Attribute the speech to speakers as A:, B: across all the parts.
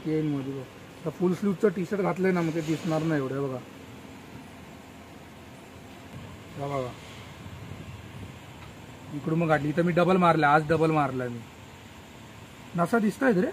A: येईल मध्ये बघ. फुल स्लीवचं टी शर्ट घातलंय ना मग ते दिसणार नाही एवढं. बघा बघा इकडून मग गाठली. इथं मी डबल मारला, आज डबल मारला मी. नसा दिसतोय रे.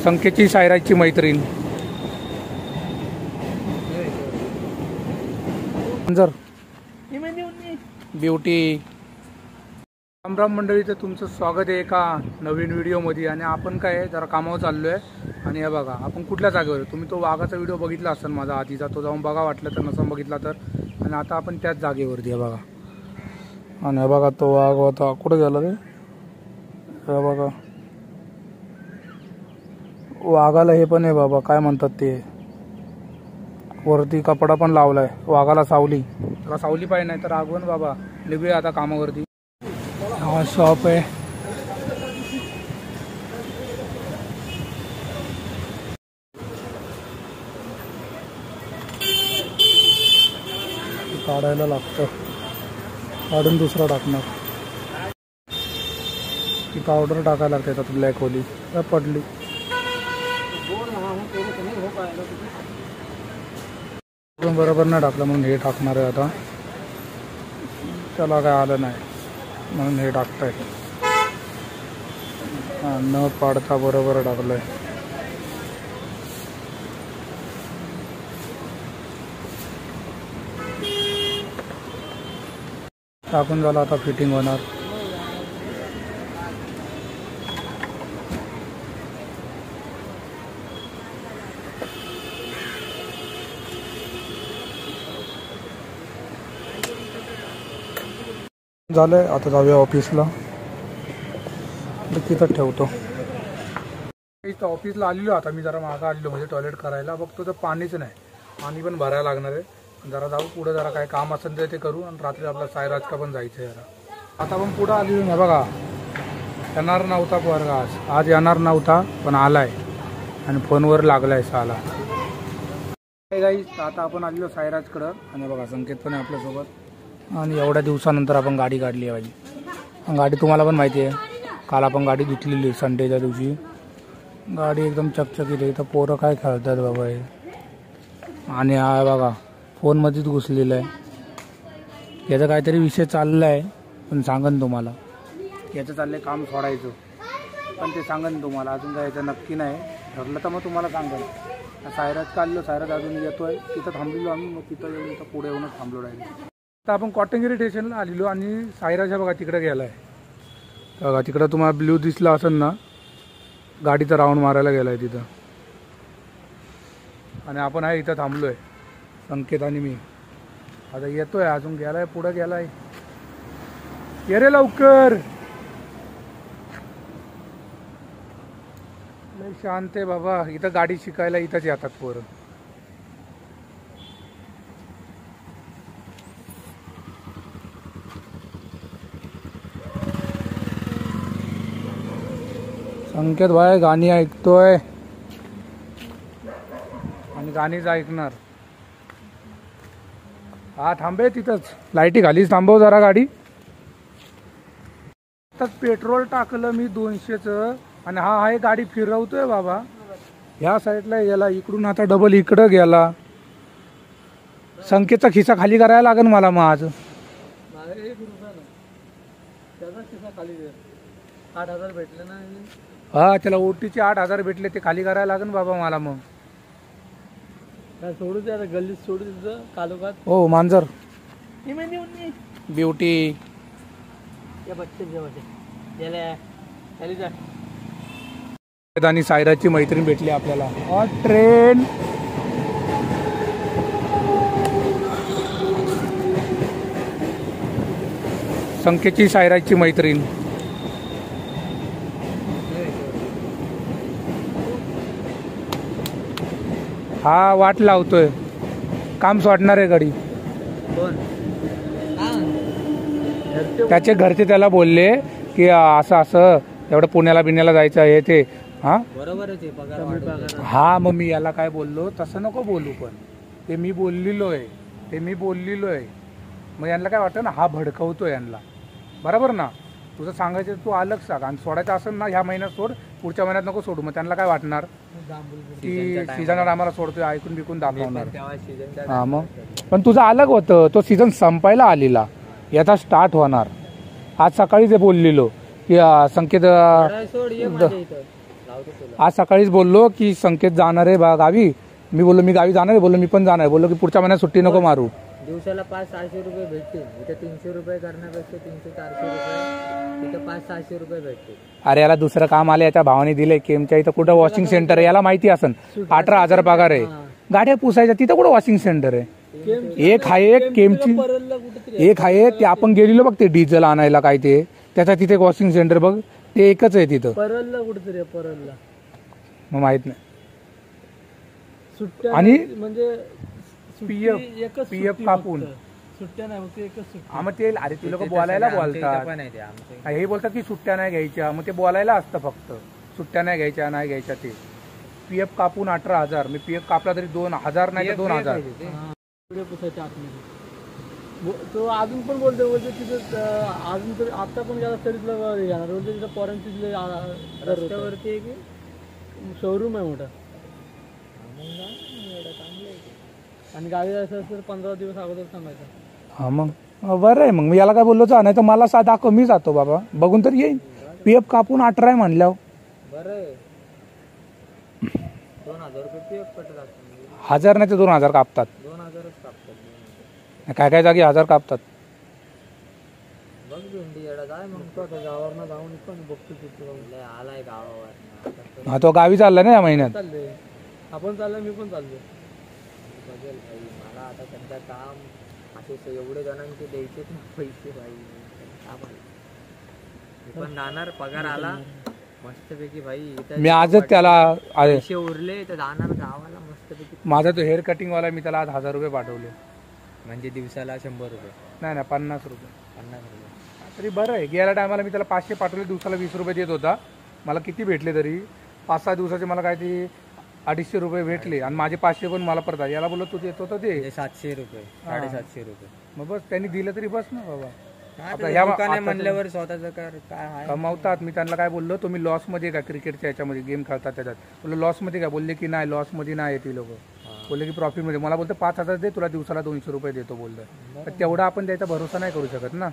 A: संख्येची सायराची मैत्रीण जर ब्युटी. रामराम मंडळीचं तुमचं स्वागत आहे एका नवीन व्हिडिओमध्ये. आणि आपण काय आहे जरा कामावर चाललो आहे. आणि हे बघा आपण कुठल्या जागेवर आहे. तुम्ही तो वाघाचा व्हिडिओ बघितला असेल माझा आधीचा, तो जाऊन बघा वाटलं तर, नसून बघितला तर. आणि आता आपण त्याच जागेवरती आहे बघा. आणि हे बघा तो वाघ होता कुठे गेला रे. हे बघा वाघाला हे पण आहे बाबा, काय म्हणतात ते, वरती कपडा पण लावलाय वाघाला. सावली, त्याला सावली पाहिजे नाही तर आगवण बाबा. निघूया आता कामावरती. हा शॉप आहे. काढायला लागतं, काढून दुसरा टाकणार. ती पावडर टाकायला लागते आता. ब्लॅक होली पडली. बरोबर नाही टाकलं म्हणून हे टाकणार आहे आता. त्याला काय आलं नाही म्हणून हे टाकताय. न पाडता बरोबर टाकलंय. टाकून झालं आता फिटिंग होणार. झालंय आता जाऊया ऑफिसला. तिथं ठेवतो. इथं ऑफिसला आलेलो आता मी. जरा मागं आलेलो म्हणजे टॉयलेट करायला. बघतो तर पाणीच नाही. पाणी पण भरायला लागणार आहे. जरा जाऊ पुढे, जरा काय काम असेल तर ते करू. आणि रात्री आपला सायराजका पण जायचं आहे जरा. आता पण पुढं आलेलो नाही बघा. येणार नव्हता वर्ग आज येणार नव्हता पण आलाय आणि फोनवर लागलाय साला. आता आपण आलेलो सायराजकडं. आणि बघा संकेत पण आहे आपल्यासोबत. आणि एवढ्या दिवसानंतर आपण गाडी काढली आहे माझी. गाडी तुम्हाला पण माहिती आहे, काल आपण गाडी धुतलेली संडेच्या दिवशी. गाडी एकदम चकचकीत आहे. इथं पोरं काय खेळतात बाबा हे. आणि हा बघा फोनमध्येच घुसलेलं आहे. याचा काहीतरी विषय चालला आहे पण सांगन तुम्हाला. याचं चाललं आहे काम सोडायचं पण ते सांगन तुम्हाला. अजून काय याचं नक्की नाही ठरलं तर मग तुम्हाला सांगेन. सायराज काढलो, सायराज अजून येतोय. तिथं थांबलेलो आम्ही. मग तिथं येऊन इथं पुढे येऊनच थांबलो डायरेक्ट. आता आपण कॉटनगिरी स्टेशनला आलेलो. आणि सायराजा बघा तिकडे गेलाय बघा. तिकडं तुम्हाला ब्ल्यू दिसला असेल ना, गाडीचा राऊंड मारायला गेलाय तिथं. आणि आपण आहे इथं थांबलोय संकेत आणि मी. आता येतोय अजून, गेलाय पुढं गेलाय. ये रे लवकर. लय शांत आहे बाबा. इथं गाडी शिकायला इथंच येतात पोरं. संकेत भाई गाणी ऐकतोय आणि गाणीच ऐकणार. हा थांबे तिथंच. लाईटी खालीच थांबव जरा गाडी. आताच पेट्रोल टाकलं मी 200चं. आणि हा आहे गाडी फिरवतोय बाबा. ह्या साईडला गेला, इकडून आता डबल इकडं गेला. संकेतचा खिसा खाली करायला लागेल मला मग आज.
B: 8,000 भेटले ना.
A: हा त्याला ओटीचे 8,000 भेटले. ते खाली करायला लागेल बाबा मला मग.
B: काय सोडू दे आता, गल्लीत सोडू तुझं कालोखात.
A: हो मांजर ब्युटी. आणि सायराची मैत्रीण भेटली आपल्याला. ट्रेन संख्येची सायराची मैत्रीण. हा वाट लावतोय. काम सोडणार आहे गाडी. त्याचे घरचे त्याला बोलले की असं असं एवढं पुण्याला बिण्याला जायचं आहे ते. हा
B: बरोबर आहे ते पगार.
A: हा मग मी याला काय बोललो, तसं नको बोलू. पण ते मी बोललेलो आहे. मग यांना काय वाटतं ना, हा भडकवतो यांना. बरोबर ना. तुझं सांगायचं तू अलग सांग. आणि सोडायचं असेल ना ह्या महिन्यात सोड, पुढच्या महिन्यात नको सोडू. मग त्यांना काय वाटणार की सीझनच्या टायमाला सोडतोय, ऐकून बिकून दाखवणार. हा मग पण तुझं अलग होतं, तो सीझन संपायला आलेला, याचा स्टार्ट होणार. आज सकाळीच बोललेलो की संकेत, आज सकाळीच बोललो की संकेत जाणार आहे गावी. मी बोललो मी गावी जाणार आहे, बोललो मी पण जाणार आहे. बोललो की पुढच्या महिन्यात सुट्टी नको मारू.
C: दिवसाला 500-600 रुपये भेटतील. इथे 300 रुपये करण्यापेक्षा 300-400 रुपये, इथं 500-600 रुपये भेटतील.
A: अरे याला दुसरं काम आलं, याच्या भावाने दिलंय. केमच्या इथं कुठं वॉशिंग सेंटर आहे, याला माहिती असन. 18,000 पगार आहे. गाड्या पुसायच्या तिथं कुठं वॉशिंग सेंटर आहे. एक आहे केमची, एक आहे ते आपण गेलेलो बघ ते डिझेल आणायला काय ते, त्याचा तिथे वॉशिंग सेंटर बघ, ते एकच आहे तिथं.
B: परलला कुठेतरी परलला
A: मग माहित नाही.
B: सुट्ट्या
A: आणि
B: म्हणजे
A: पीएफ कापून
B: सुट्ट्या नाही फक्त एकच सुट्टी.
A: हा मग ते, अरे ते लोक बोलायला बोलतात, हे बोलतात की सुट्ट्या नाही घ्यायच्या. मग ते बोलायला असतं फक्त, सुट्ट्या नाही घ्यायच्या नाही घ्यायच्या. ते पीएफ कापून 18,000, मी पीएफ कापला तरी 2,000 नाही तर 2,000.
B: पुसायच्या आतमध्ये तो अजून पण बोलतो तिथं अजून तरी आता पण गेला तरी तुला येणार बोलतो. तिथं पोरांची रस्त्यावरती आहे की शोरूम आहे मोठा. आणि गावी जायचं असेल तर 15 दिवस अगोदर सांगायचं.
A: हा मग बरं आहे. मग मी याला काय बोललो जा, नाही तर मला दाखव, मी जातो बाबा, बघून तर येईन. पीएफ कापून 18 आहे म्हणल्यावर
C: बरं आहे. 2,000 रुपये पीएफ कटत असतात.
A: 1,000 नाही तर 2,000 कापतात.
C: 2,000च कापतात.
A: काय काय जागी 1,000 कापतात.
C: बघ भेंडी येडा जाय मग तो आता गावावरनं जाऊन पण बघतो तिथं आलाय गावावर.
A: हा तो गावी चाललाय ना या महिन्यात.
B: चाललंय, आपण चाललंय, मी पण चाललोय.
C: बघेल भाई, मला आता सध्या काम असे एवढे जणांचे द्यायचेच ना पैसे भाई. मी पण जाणार, पगार आला मस्तपैकी भाई.
A: मी आजच त्याला
C: पैसे उरले तर जाणार गावाला मस्तपैकी.
A: माझा तो हेअर कटिंग वाला, मी त्याला आज 1,000 रुपये पाठवले.
C: म्हणजे दिवसाला 100 रुपये?
A: नाही 50 रुपये.
C: 50 रुपये
A: तरी बरं आहे. गेल्या टायमाला मी त्याला 500 पाठवले, दिवसाला 20 रुपये देत होता. मला किती भेटले तरी 5-6 दिवसाचे मला काय ते 250 रुपये भेटले. आणि माझे 500 पण मला परत. याला बोललो तू देत होता ते
C: 700 रुपये 750 रुपये.
A: मग बस त्यांनी दिलं तरी बस ना बाबा.
C: आता ह्या म्हणल्यावर स्वतःचं काय
A: कमावतात. मी त्यांना काय बोललो, तुम्ही लॉस मध्ये का क्रिकेटच्या याच्यामध्ये गेम खेळतात त्याच्यात, बोललो लॉस मध्ये काय, बोलले की नाही लॉस मध्ये नाही ती लोक. बोलले की प्रॉफिट मध्ये. मला बोलतो 5,000 दे, तुला दिवसाला 200 रुपये देतो बोललं. तेवढा आपण द्यायचा भरोसा नाही करू शकत ना.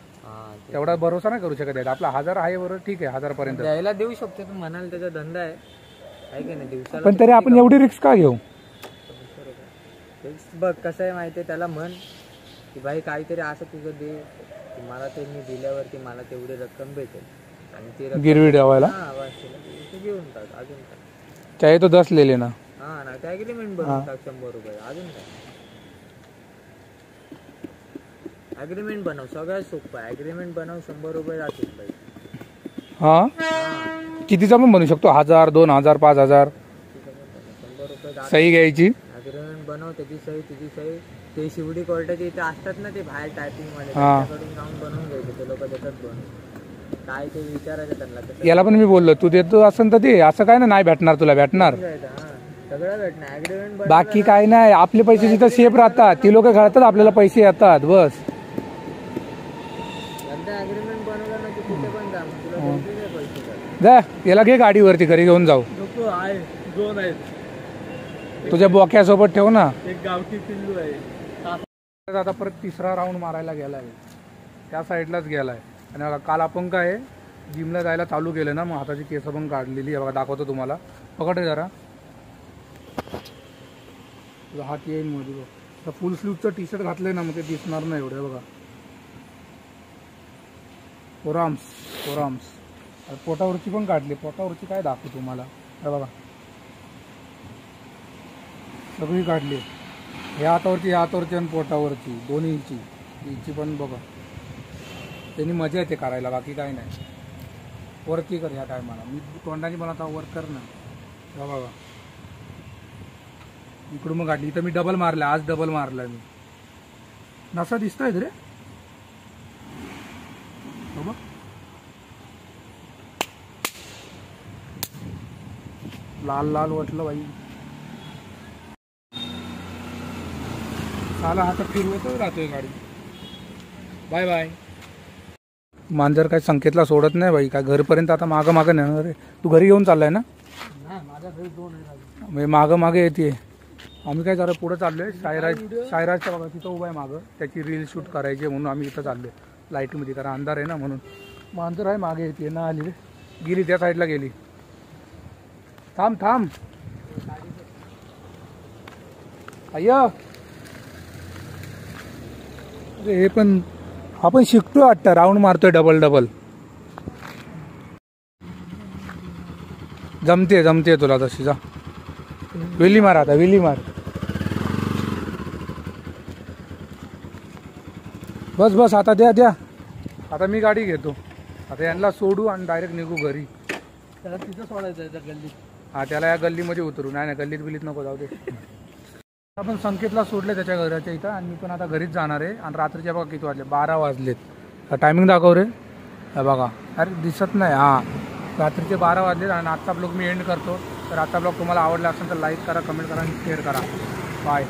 A: तेवढा भरोसा नाही करू शकत. आपला 1,000 आहे बरोबर, ठीक आहे 1,000 पर्यंत
C: द्यायला देऊ शकतो. तू म्हणाल त्याचा धंदा आहे की नाही दिवसाला.
A: पण तरी आपण एवढी रिस्क का घेऊ.
C: बघ कसं आहे माहिती आहे, त्याला म्हण की भाई काहीतरी असं तुझं दे, मला ते मी दिल्यावरती मला तेवढी रक्कम भेटेल. आणि ती रक्कम
A: गिरवी ठेवायला
C: घेऊन टाक. अजून काय,
A: चाहे तो 10 ले लेना.
C: हा ना, त्या अग्रीमेंट बनवून टाक 100 रुपये. अजून काय, अग्रीमेंट बनव. सगळ्यात सोपं आहे. अग्रीमेंट बनव, 100 रुपये जातील पाहिजे.
A: हा कितीचा पण बनवू शकतो, 1,000 2,000 5,000.
C: 100 रुपये
A: सही घ्यायची,
C: अग्रीमेंट बनव, त्याची सही तुझी सही. ते शिवडी कोर्टाचे इथे असतात ना ते बाहेर टायपिंग मध्ये, त्यांच्याकडून जाऊन बनवून घ्यायचे. ते लोक देतात बनवून. काय ते विचारायचं त्यांना.
A: याला पण मी बोललो तू देतो असं तर दे, असं काय नाही भेटणार तुला, भेटणार
C: सगळं भेटणार. अग्रीमेंट
A: बाकी काय नाही. आपले पैसे जिथं सेफ राहतात ती लोक घालतात, आपल्याला पैसे येतात बस.
C: अग्रीमेंट बनवलं ना की कुठे पण जा, तुला पैसे
A: जा. याला घे गाडीवरती घरी घेऊन जाऊ.
B: आहे 2 आहेत.
A: तुझ्या बोक्यासोबत ठेव ना.
B: एक गावठी पिल्लू आहे.
A: आता परत 3रा राऊंड मारायला गेलाय, त्या साईडलाच गेलाय. आणि बघा काल आपण काय जिमला जायला चालू केलं ना, मग हाताची केस पण काढलेली आहे बघा. दाखवतो तुम्हाला, पकड रे जरा. तुझा हात येईल मध्ये बघ. फुल स्लीवचं टी शर्ट घातलंय ना, मग ते दिसणार नाही एवढं बघा. फोराम्स पोटावरची पण काढली. पोटावरची काय दाखवू तुम्हाला, हे बघा सगळी काढली. ह्या हातावरची आणि पोटावरची दोन्हीची, हिची पण बघा. त्यांनी मजा येते करायला, बाकी काय नाही. वरती कर ह्या टायमाला. मी तोंडाने पण आता वर कर ना. बघा इकडून मग काढली. इथं मी डबल मारला, आज डबल मारला मी. नसा दिसतोय रे बाबा. लाल लाल वाटलं बाई. साला हातात फिरवतच राहतोय गाडी. Bye bye. मांजर काय संकेतला सोडत नाही बाई, काय घरपर्यंत आता मागं मागं नेणार आहे. तू घरी घेऊन चाललाय ना?
B: नाही माझ्या घरी 2 आहे.
A: म्हणजे मागं मागे येते. आम्ही काय जरा पुढे चाललोय. सायराजच्या बघा तिथं उभा आहे मागं, त्याची रील शूट करायची म्हणून आम्ही इथं चाललोय लाईटमध्ये, कारण अंधार आहे ना म्हणून. मांजर आहे मागे येते ना, आली रे, गेली त्या साईडला गेली. थांब थांब अय्या. अरे हे पण आपण शिकतोय वाटतं, राऊंड मारतोय डबल. जमते तुला तशी. जा विली मार, आता विली मार. बस आता द्या. आता मी गाडी घेतो. आता यांना सोडू आणि डायरेक्ट निघू घरी.
B: त्याला तिथं सोडायचं आहे त्या गल्लीत.
A: हा, त्याला या गल्लीमध्ये उतरू. नाही गल्लीत बिलीत नको जाऊ दे. आपण संकेतला सोडले त्याच्या घराच्या इथं, आणि मी पण आता घरीच जाणार आहे. आणि रात्रीच्या बघा किती वाजले, 12 वाजलेत. टायमिंग दाखव रे. बघा, अरे दिसत नाही. हां, रात्रीचे 12 वाजलेत. आणि आजचा ब्लॉग मी एंड करतो. तर आजचा ब्लॉग तुम्हाला आवडला असेल तर लाईक करा, कमेंट करा आणि शेअर करा. बाय.